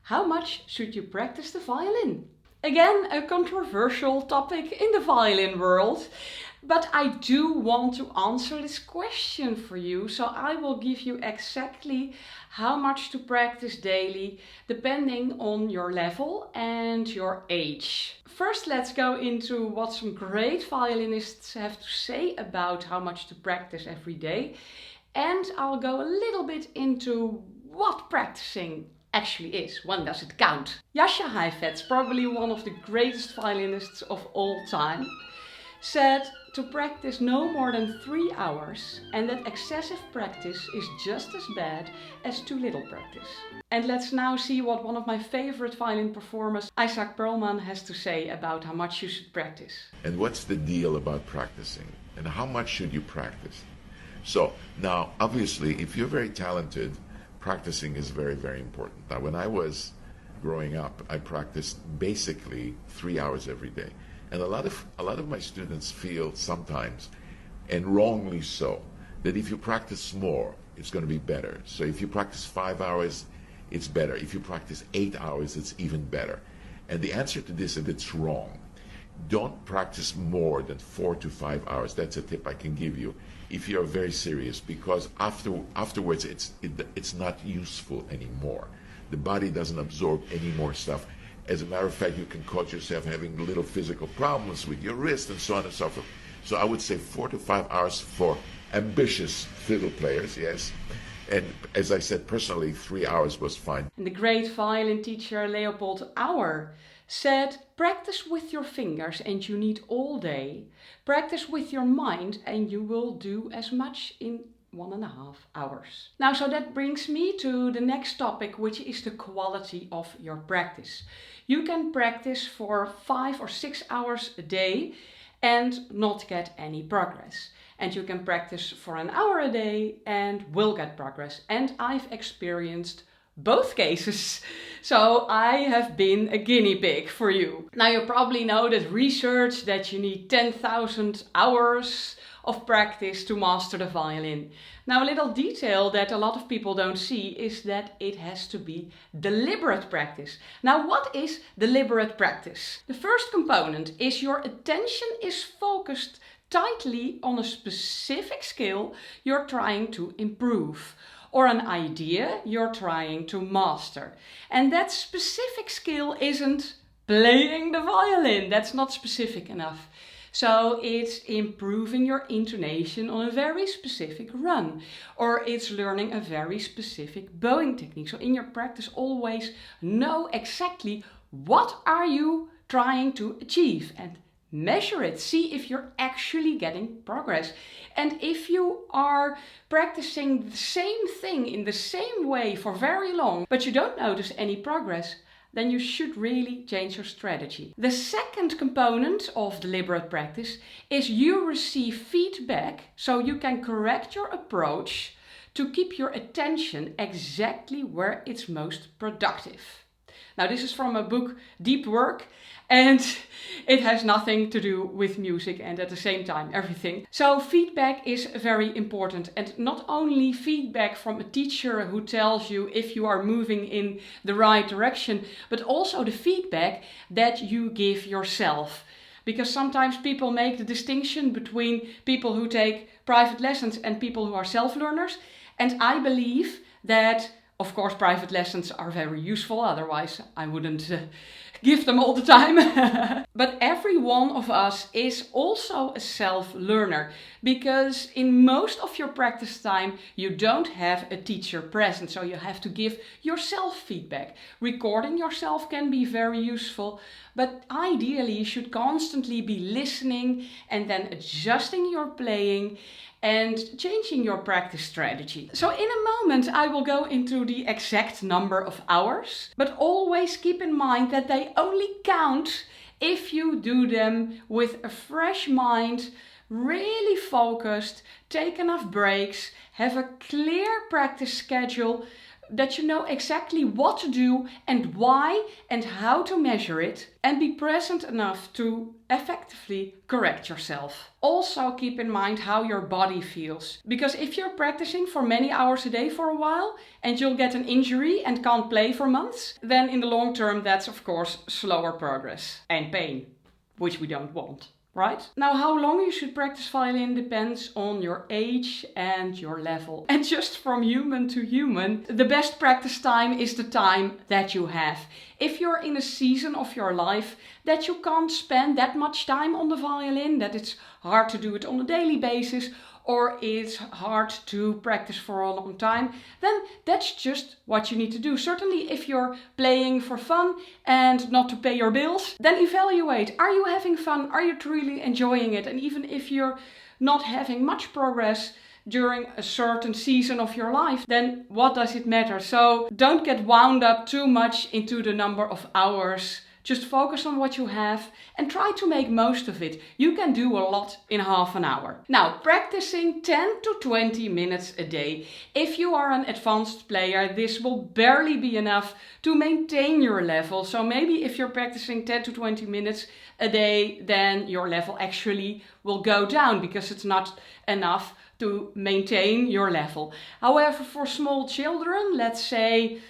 How much should you practice the violin? Again, a controversial topic in the violin world, but I do want to answer this question for you, so I will give you exactly how much to practice daily depending on your level and your age. First, let's go into what some great violinists have to say about how much to practice every day, and I'll go a little bit into what practicing actually is. When does it count? Jascha Heifetz, probably one of the greatest violinists of all time, said to practice no more than 3 hours and that excessive practice is just as bad as too little practice. And let's now see what one of my favorite violin performers, Isaac Perlman, has to say about how much you should practice. And what's the deal about practicing? And how much should you practice? So now, obviously, if you're very talented, practicing is very, very important. Now, when I was growing up, I practiced basically 3 hours every day. And a lot of my students feel sometimes, and wrongly so, that if you practice more, it's going to be better. So if you practice 5 hours, it's better. If you practice 8 hours, it's even better. And the answer to this is it's wrong. Don't practice more than 4 to 5 hours. That's a tip I can give you if you're very serious, because afterwards it's not useful anymore. The body doesn't absorb any more stuff. As a matter of fact, you can cause yourself having little physical problems with your wrist and so on and so forth. So I would say 4 to 5 hours for ambitious fiddle players, yes. And as I said, personally, 3 hours was fine. And the great violin teacher Leopold Auer said, practice with your fingers and you need all day. Practice with your mind and you will do as much in 1.5 hours. Now, so that brings me to the next topic, which is the quality of your practice. You can practice for 5 or 6 hours a day and not get any progress. And you can practice for an hour a day and will get progress. And I've experienced both cases. So I have been a guinea pig for you. Now you probably know that research that you need 10,000 hours of practice to master the violin. Now a little detail that a lot of people don't see is that it has to be deliberate practice. Now what is deliberate practice? The first component is your attention is focused tightly on a specific skill you're trying to improve, or an idea you're trying to master. And that specific skill isn't playing the violin. That's not specific enough. So it's improving your intonation on a very specific run, or it's learning a very specific bowing technique. So in your practice, always know exactly what are you trying to achieve and measure it. See if you're actually getting progress. And if you are practicing the same thing in the same way for very long, but you don't notice any progress, then you should really change your strategy. The second component of deliberate practice is you receive feedback so you can correct your approach to keep your attention exactly where it's most productive. Now this is from a book, Deep Work, and it has nothing to do with music and at the same time everything. So feedback is very important, and not only feedback from a teacher who tells you if you are moving in the right direction, but also the feedback that you give yourself. Because sometimes people make the distinction between people who take private lessons and people who are self-learners, and I believe that of course, private lessons are very useful, otherwise I wouldn't give them all the time. But every one of us is also a self-learner, because in most of your practice time you don't have a teacher present, so you have to give yourself feedback. Recording yourself can be very useful, but ideally you should constantly be listening and then adjusting your playing and changing your practice strategy. So in a moment I will go into the exact number of hours, but always keep in mind that they only count if you do them with a fresh mind, really focused, take enough breaks, have a clear practice schedule, that you know exactly what to do and why and how to measure it, and be present enough to effectively correct yourself. Also keep in mind how your body feels, because if you're practicing for many hours a day for a while and you'll get an injury and can't play for months, then in the long term that's of course slower progress and pain, which we don't want. Right? Now, how long you should practice violin depends on your age and your level. And just from human to human, the best practice time is the time that you have. If you're in a season of your life that you can't spend that much time on the violin, that it's hard to do it on a daily basis, or it's hard to practice for a long time, then that's just what you need to do. Certainly if you're playing for fun and not to pay your bills, then evaluate. Are you having fun? Are you truly enjoying it? And even if you're not having much progress during a certain season of your life, then what does it matter? So don't get wound up too much into the number of hours. Just focus on what you have and try to make most of it. You can do a lot in half an hour. Now, practicing 10 to 20 minutes a day. If you are an advanced player, this will barely be enough to maintain your level. So maybe if you're practicing 10 to 20 minutes a day, then your level actually will go down because it's not enough to maintain your level. However, for small children, let's say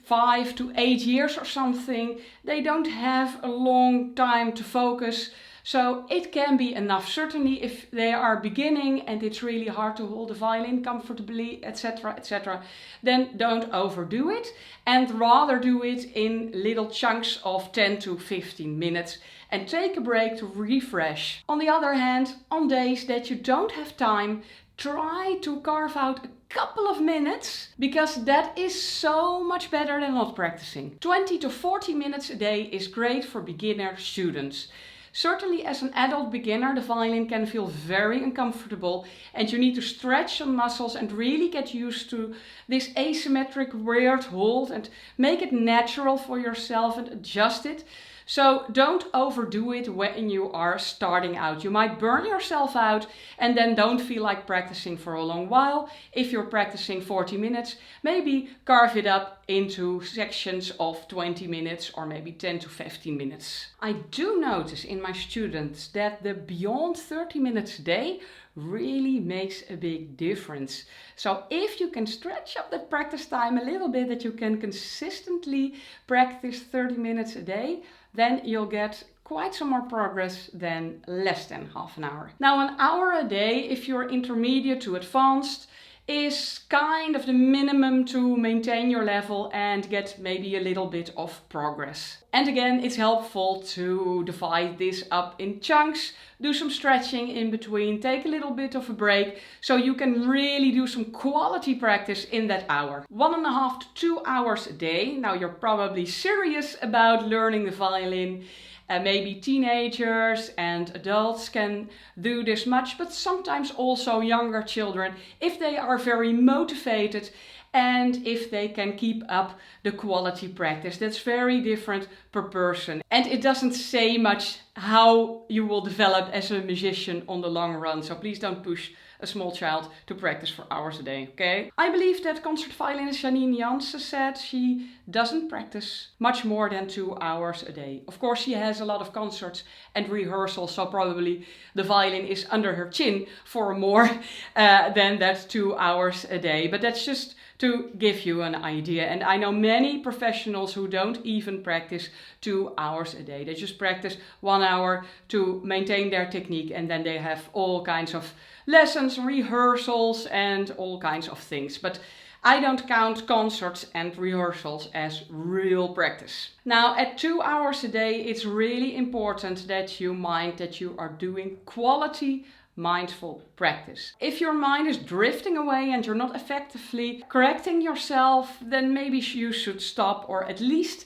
5 to 8 years or something, they don't have a long time to focus, so it can be enough. Certainly if they are beginning and it's really hard to hold the violin comfortably, etc., then don't overdo it and rather do it in little chunks of 10 to 15 minutes and take a break to refresh. On the other hand, on days that you don't have time, try to carve out a couple of minutes, because that is so much better than not practicing. 20 to 40 minutes a day is great for beginner students. Certainly as an adult beginner, the violin can feel very uncomfortable and you need to stretch some muscles and really get used to this asymmetric weird hold and make it natural for yourself and adjust it. So don't overdo it when you are starting out. You might burn yourself out and then don't feel like practicing for a long while. If you're practicing 40 minutes, maybe carve it up into sections of 20 minutes or maybe 10 to 15 minutes. I do notice in my students that the beyond 30 minutes a day really makes a big difference. So if you can stretch up that practice time a little bit, that you can consistently practice 30 minutes a day, then you'll get quite some more progress than less than half an hour. Now, an hour a day, if you're intermediate to advanced, is kind of the minimum to maintain your level and get maybe a little bit of progress. And again, it's helpful to divide this up in chunks, do some stretching in between, take a little bit of a break, so you can really do some quality practice in that hour. 1.5 to 2 hours a day. Now you're probably serious about learning the violin. Maybe teenagers and adults can do this much, but sometimes also younger children, if they are very motivated and if they can keep up the quality practice. That's very different per person. And it doesn't say much how you will develop as a musician on the long run, so please don't push a small child to practice for hours a day, okay? I believe that concert violinist Janine Jansen said she doesn't practice much more than 2 hours a day. Of course, she has a lot of concerts and rehearsals, so probably the violin is under her chin for more than that 2 hours a day. But that's just to give you an idea. And I know many professionals who don't even practice 2 hours a day. They just practice 1 hour to maintain their technique, and then they have all kinds of lessons, rehearsals, and all kinds of things. But I don't count concerts and rehearsals as real practice. Now, at 2 hours a day, it's really important that you mind that you are doing quality mindful practice. If your mind is drifting away and you're not effectively correcting yourself, then maybe you should stop or at least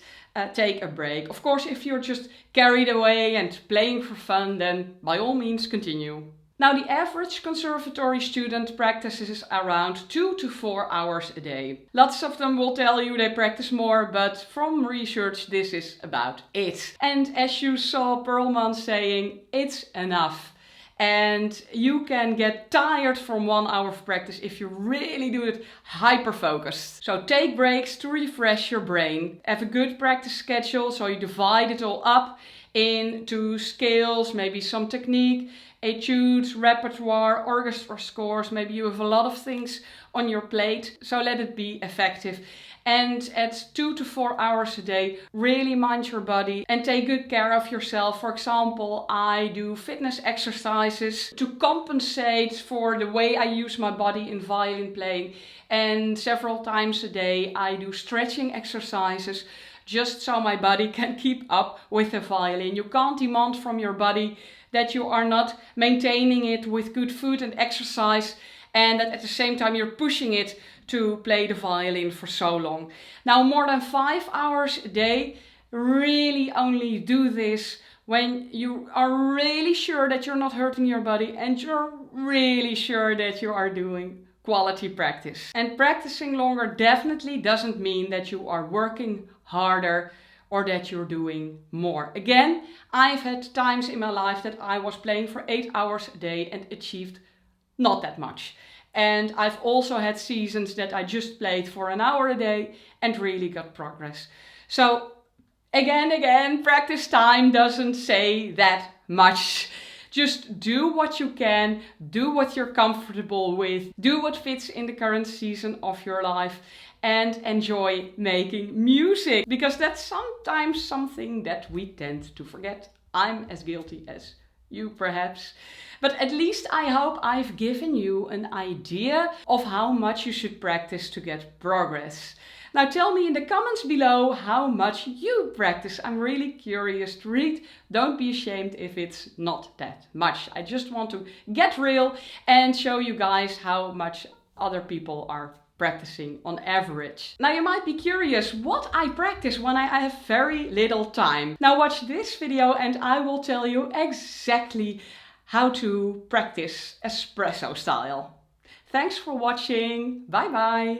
take a break. Of course, if you're just carried away and playing for fun, then by all means continue. Now, the average conservatory student practices around 2 to 4 hours a day. Lots of them will tell you they practice more, but from research, this is about it. And as you saw Perlman saying, it's enough. And you can get tired from 1 hour of practice if you really do it hyper-focused. So take breaks to refresh your brain. Have a good practice schedule, so you divide it all up into scales, maybe some technique, etudes, repertoire, orchestra scores. Maybe you have a lot of things on your plate, so let it be effective. And at 2 to 4 hours a day, really mind your body and take good care of yourself. For example, I do fitness exercises to compensate for the way I use my body in violin playing. And several times a day, I do stretching exercises just so my body can keep up with the violin. You can't demand from your body that you are not maintaining it with good food and exercise, and that at the same time you're pushing it to play the violin for so long. Now, more than 5 hours a day, really only do this when you are really sure that you're not hurting your body and you're really sure that you are doing quality practice. And practicing longer definitely doesn't mean that you are working harder or that you're doing more. Again, I've had times in my life that I was playing for 8 hours a day and achieved not that much. And I've also had seasons that I just played for an hour a day and really got progress. So again, practice time doesn't say that much. Just do what you can, do what you're comfortable with, do what fits in the current season of your life, and enjoy making music. Because that's sometimes something that we tend to forget. I'm as guilty as you perhaps. But at least I hope I've given you an idea of how much you should practice to get progress. Now tell me in the comments below how much you practice. I'm really curious to read. Don't be ashamed if it's not that much. I just want to get real and show you guys how much other people are practicing on average. Now you might be curious what I practice when I have very little time. Now watch this video and I will tell you exactly how to practice espresso style. Thanks for watching. Bye bye.